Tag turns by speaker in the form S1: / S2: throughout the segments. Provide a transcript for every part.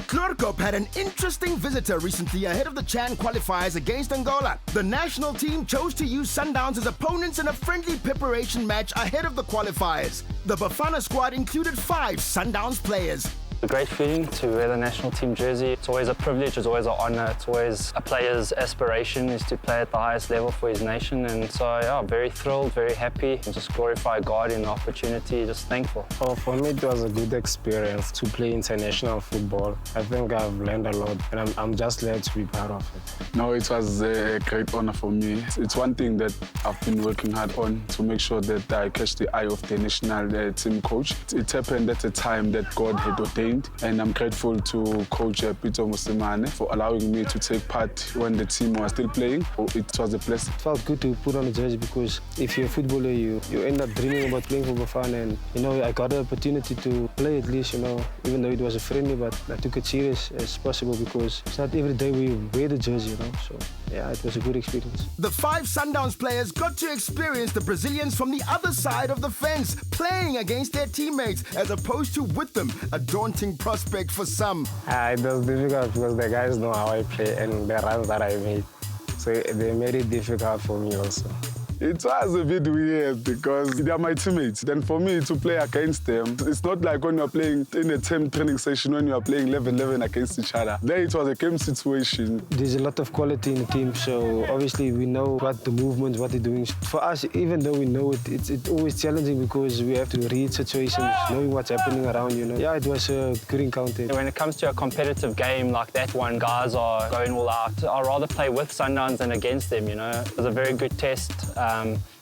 S1: Chloorkop had an interesting visitor recently ahead of the CHAN qualifiers against Angola. The national team chose to use Sundowns as opponents in a friendly preparation match ahead of the qualifiers. The Bafana squad included 5 Sundowns players.
S2: A great feeling to wear the national team jersey. It's always a privilege, it's always an honour, it's always a player's aspiration is to play at the highest level for his nation. And so, yeah, very thrilled, very happy, and just glorify God in the opportunity, just thankful.
S3: Oh, for me, it was a good experience to play international football. I think I've learned a lot, and I'm just glad to be part of it.
S4: No, it was a great honour for me. It's one thing that I've been working hard on to make sure that I catch the eye of the national team coach. It happened at a time that God had ordained. And I'm grateful to Coach Peter Musimane for allowing me to take part when the team was still playing. It was a blessing.
S3: It felt good to put on a jersey because if you're a footballer, you end up dreaming about playing for Bafana. And, I got the opportunity to play at least, even though it was a friendly, but I took it serious as possible because it's not every day we wear the jersey, So, yeah, it was a good experience.
S1: The 5 Sundowns players got to experience the Brazilians from the other side of the fence, playing against their teammates as opposed to with them, a daunting prospect for some.
S3: It was difficult because the guys know how I play and the runs that I made. So they made it difficult for me also.
S4: It was a bit weird because they are my teammates. Then for me to play against them, it's not like when you're playing in a team training session when you are playing 11-11 against each other. There it was a game situation.
S3: There's a lot of quality in the team, so obviously we know what the movements, what they're doing. For us, even though we know it, it's always challenging because we have to read situations, knowing what's happening around, Yeah, it was a good encounter.
S2: When it comes to a competitive game like that one, guys are going all out. I'd rather play with Sundowns than against them, It was a very good test.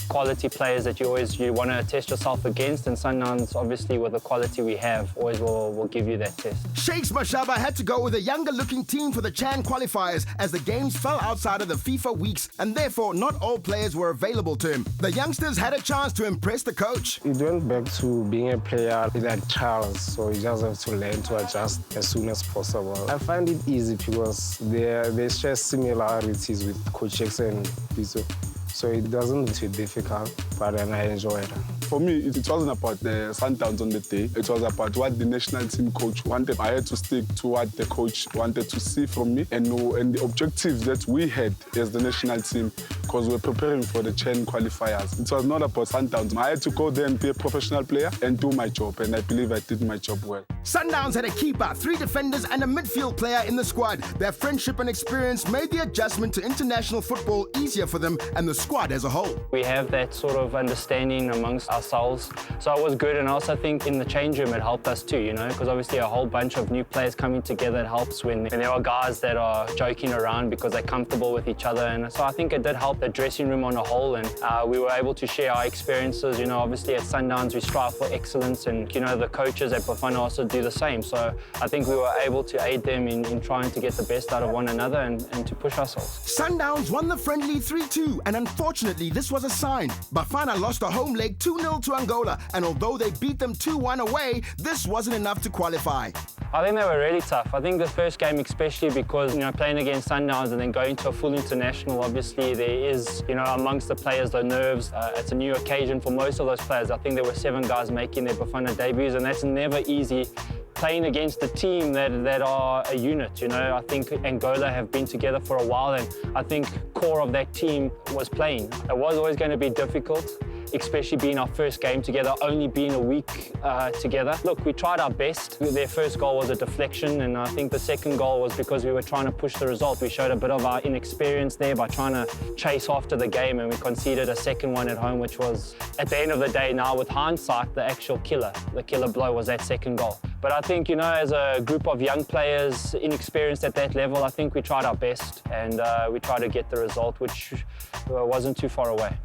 S2: Quality players that you want to test yourself against, and Sundowns, obviously, with the quality we have, always will give you that test.
S1: Shakes Mashaba had to go with a younger-looking team for the CHAN qualifiers as the games fell outside of the FIFA weeks, and therefore not all players were available to him. The youngsters had a chance to impress the coach.
S3: He went back to being a player like Charles, so you just have to learn to adjust as soon as possible. I find it easy because there's just similarities with Coach Shakes and Piso. So it doesn't look too difficult, but then I enjoy it.
S4: For me, it wasn't about the Sundowns on the day. It was about what the national team coach wanted. I had to stick to what the coach wanted to see from me and the objectives that we had as the national team because we were preparing for the CHAN qualifiers. It was not about Sundowns. I had to go there and be a professional player and do my job, and I believe I did my job well.
S1: Sundowns had a keeper, 3 defenders and a midfield player in the squad. Their friendship and experience made the adjustment to international football easier for them and the squad as a whole.
S2: We have that sort of understanding amongst ourselves, so it was good, and I also think in the change room it helped us too, because obviously a whole bunch of new players coming together, it helps when there are guys that are joking around because they're comfortable with each other, and so I think it did help the dressing room on a whole, and we were able to share our experiences. Obviously at Sundowns we strive for excellence, and the coaches at Bafana also do the same, so I think we were able to aid them in trying to get the best out of one another and to push ourselves.
S1: Sundowns won the friendly 3-2, and unfortunately this was a sign. Bafana lost a home leg 2-0 to Angola, and although they beat them 2-1 away, this wasn't enough to qualify.
S2: I think they were really tough. I think the first game especially because, playing against Sundowns and then going to a full international, obviously there is, amongst the players, the nerves. It's a new occasion for most of those players. I think there were 7 guys making their Bafana debuts, and that's never easy. Playing against a team that are a unit, I think Angola have been together for a while, and I think core of that team was playing. It was always going to be difficult, especially being our first game together, only being a week together. Look, we tried our best. Their first goal was a deflection, and I think the second goal was because we were trying to push the result. We showed a bit of our inexperience there by trying to chase after the game, and we conceded a second one at home, which was, at the end of the day now, with hindsight, the actual killer. The killer blow was that second goal. But I think, as a group of young players, inexperienced at that level, I think we tried our best, and we tried to get the result, which wasn't too far away.